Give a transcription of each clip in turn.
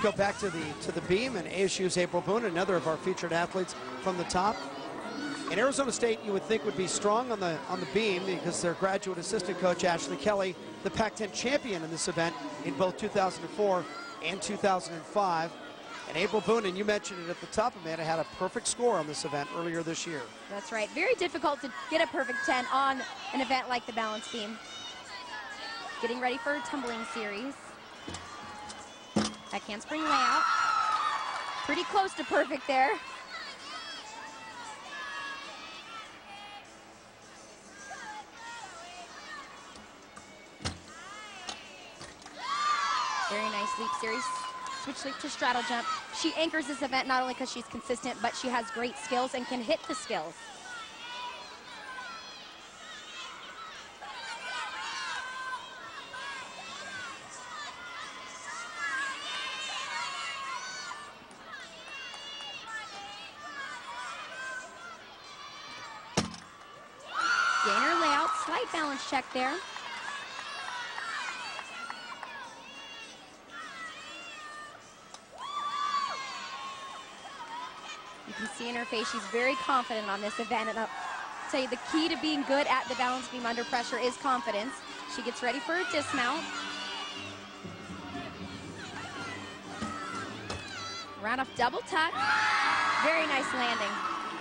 go back to the beam, and ASU's April Boone, another of our featured athletes from the top. And Arizona State, you would think, would be strong on the beam because their graduate assistant coach, Ashley Kelly, the Pac-10 champion in this event in both 2004 and 2005. And April Boone, and you mentioned it at the top, Amanda, had a perfect score on this event earlier this year. That's right. Very difficult to get a perfect 10 on an event like the balance beam. Getting ready for a tumbling series. That handspring layout. Pretty close to perfect there. Very nice leap series. Switch leap to straddle jump. She anchors this event not only because she's consistent, but she has great skills and can hit the skills. Gainer layout, slight balance check there. You can see in her face she's very confident on this event, and I'll tell you the key to being good at the balance beam under pressure is confidence. She gets ready for a dismount. Round off double tuck. Very nice landing.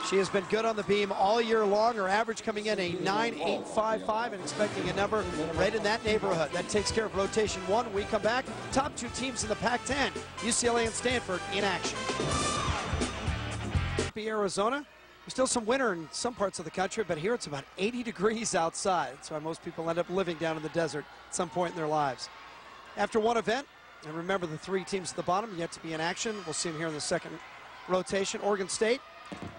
She has been good on the beam all year long. Her average coming in a 9.855 and expecting a number right in that neighborhood. That takes care of rotation one. When we come back, top two teams in the Pac-10, UCLA and Stanford in action. Arizona, there's still some winter in some parts of the country, but here it's about 80 degrees outside. That's why most people end up living down in the desert at some point in their lives. After one event, and remember the three teams at the bottom yet to be in action. We'll see them here in the second rotation. Oregon State,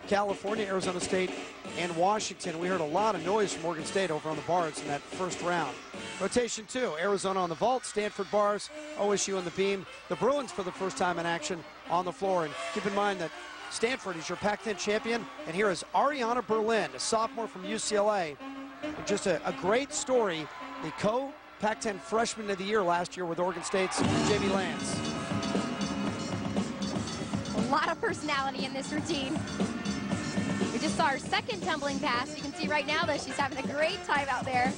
California, Arizona State, and Washington. We heard a lot of noise from Oregon State over on the bars in that first round. Rotation two, Arizona on the vault, Stanford bars, OSU on the beam. The Bruins for the first time in action on the floor. And keep in mind that Stanford is your Pac-10 champion, and here is Ariana Berlin, a sophomore from UCLA. And just a great story, the co-Pac-10 freshman of the year last year with Oregon State's Jamie Lance. A lot of personality in this routine. We just saw her second tumbling pass. You can see right now that she's having a great time out there.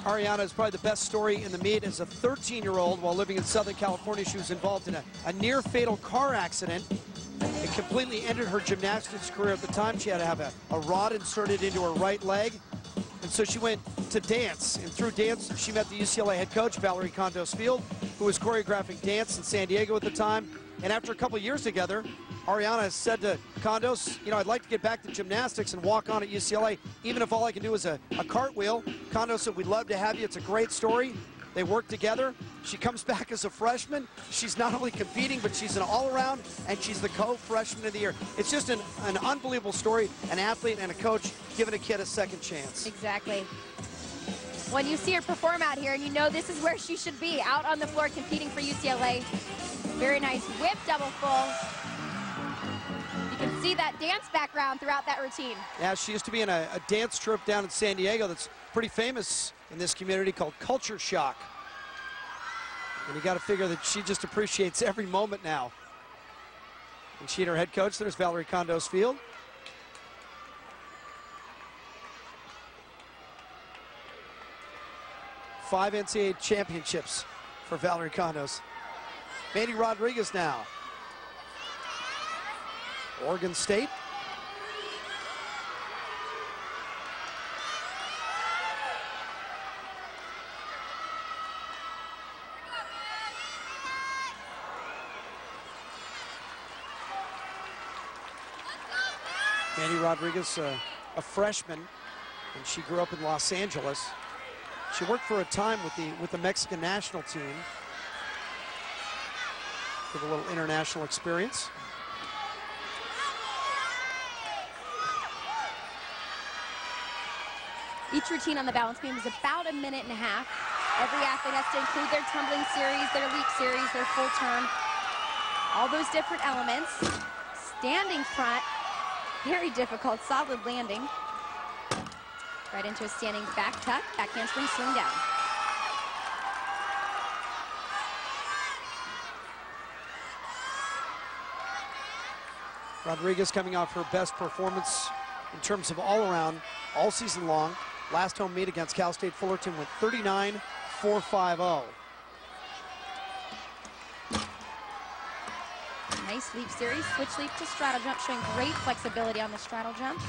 Ariana is probably the best story in the meet. As a 13-year-old, while living in Southern California, she was involved in a near-fatal car accident. It completely ended her gymnastics career at the time. She had to have a rod inserted into her right leg. And so she went to dance. And through dance, she met the UCLA head coach, Valerie Condos-Field, who was choreographing dance in San Diego at the time. And after a couple of years together, Ariana said to Condos, you know, I'd like to get back to gymnastics and walk on at UCLA, even if all I can do is a cartwheel. Condos said, we'd love to have you. It's a great story. They work together. She comes back as a freshman. She's not only competing, but she's an all-around, and she's the co-freshman of the year. It's just an unbelievable story, an athlete and a coach giving a kid a second chance. Exactly. When you see her perform out here, and you know this is where she should be, out on the floor competing for UCLA. Very nice whip double full. You can see that dance background throughout that routine. Yeah, she used to be in a dance troupe down in San Diego that's pretty famous in this community called Culture Shock. And you got to figure that she just appreciates every moment now. And she and her head coach, there's Valerie Condos-Field. Five NCAA championships for Valerie Condos. Mandy Rodriguez now. Oregon State. Mandy Rodriguez, a freshman, and she grew up in Los Angeles. She worked for a time with the Mexican national team. With a little international experience. Each routine on the balance beam is about a minute and a half. Every athlete has to include their tumbling series, their leap series, their full turn, all those different elements. Standing front, very difficult, solid landing. Right into a standing back tuck, back handspring swing down. Rodriguez coming off her best performance in terms of all-around all season long. Last home meet against Cal State Fullerton went 39-4-5-0. Nice leap series, switch leap to straddle jump, showing great flexibility on the straddle jump.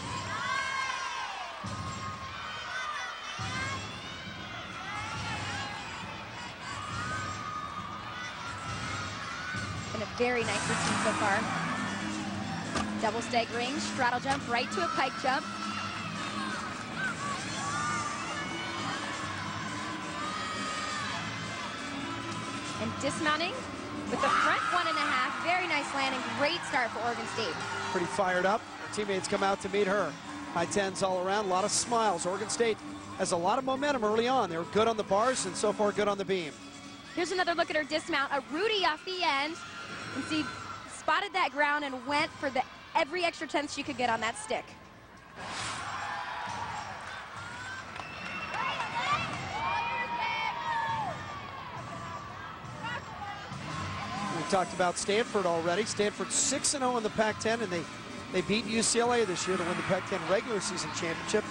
Been a very nice routine so far. Double staggering, straddle jump right to a pike jump. And dismounting with the front 1.5, very nice landing, great start for Oregon State. Pretty fired up. Her teammates come out to meet her. High tens all around, a lot of smiles. Oregon State has a lot of momentum early on. They were good on the bars and so far good on the beam. Here's another look at her dismount, a Rudy off the end. And see, spotted that ground and went for every extra tenth she could get on that stick. We talked about Stanford already. Stanford's 6-0 in the Pac-10, and they beat UCLA this year to win the Pac-10 regular season championship.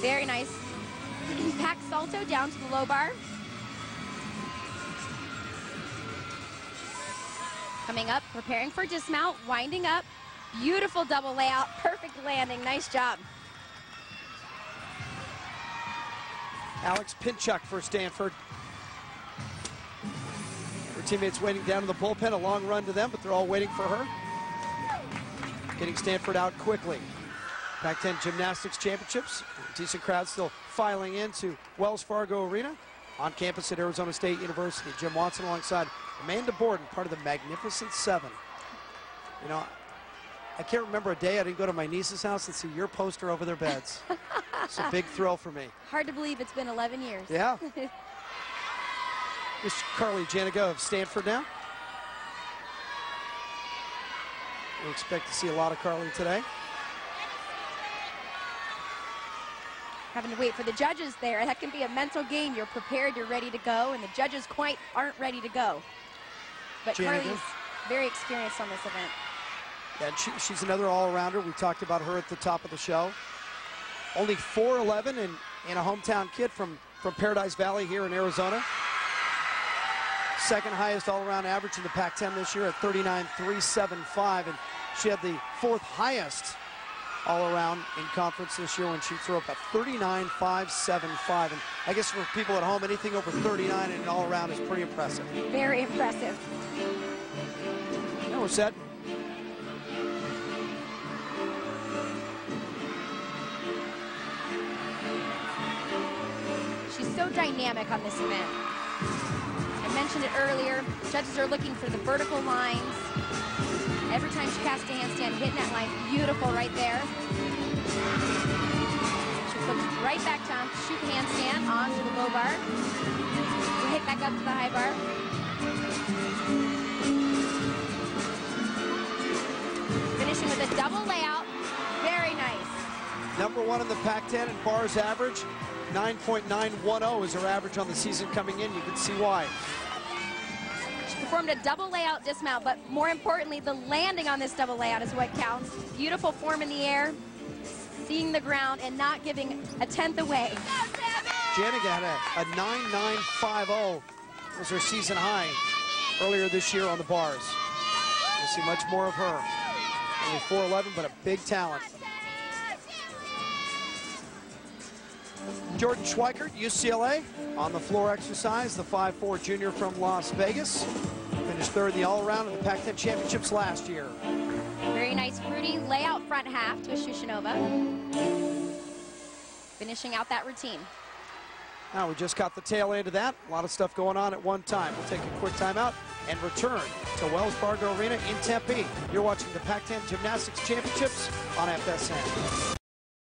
Very nice. Pack salto down to the low bar. Coming up, preparing for dismount, winding up. Beautiful double layout, perfect landing, nice job. Alex Pinchuk for Stanford. Her teammates waiting down in the bullpen, a long run to them, but they're all waiting for her. Getting Stanford out quickly. Pac-10 Gymnastics Championships. Decent crowd still filing into Wells Fargo Arena on campus at Arizona State University. Jim Watson alongside Amanda Borden, part of the Magnificent Seven. You know, I can't remember a day I didn't go to my niece's house and see your poster over their beds. It's a big thrill for me. Hard to believe it's been 11 years. Yeah. This is Carly Janiga of Stanford now. We expect to see a lot of Carly today. Having to wait for the judges there. That can be a mental game. You're prepared, you're ready to go, and the judges quite aren't ready to go. But Janiga. Carly's very experienced on this event. Yeah, and she's another all-arounder. We talked about her at the top of the show. Only 4'11" and a hometown kid from Paradise Valley here in Arizona. Second highest all-around average in the Pac-10 this year at 39.375, and she had the fourth highest all-around in conference this year when she threw up a 39.575. And I guess for people at home, anything over 39 in an all-around is pretty impressive. Very impressive. Now we're set. She's so dynamic on this event. I mentioned it earlier, judges are looking for the vertical lines. Every time she casts a handstand, hitting that line, beautiful right there. She flips right back down, shoot handstand onto the low bar. Hit back up to the high bar. Finishing with a double layout, very nice. #1 in the Pac-10 in bars average. 9.910 is her average on the season coming in. You can see why. She performed a double layout dismount, but more importantly, the landing on this double layout is what counts. Beautiful form in the air, seeing the ground and not giving a tenth away. Janiga had a 9.950 was her season high earlier this year on the bars. We'll see much more of her. Only 4'11", but a big talent. Jordan Schweikert, UCLA, on the floor exercise, the 5'4" junior from Las Vegas. Finished third in the all-around in the Pac-10 championships last year. Very nice fruity layout front half to a Shushinova. Finishing out that routine. Now we just got the tail end of that. A lot of stuff going on at one time. We'll take a quick timeout and return to Wells Fargo Arena in Tempe. You're watching the Pac-10 Gymnastics Championships on FSN.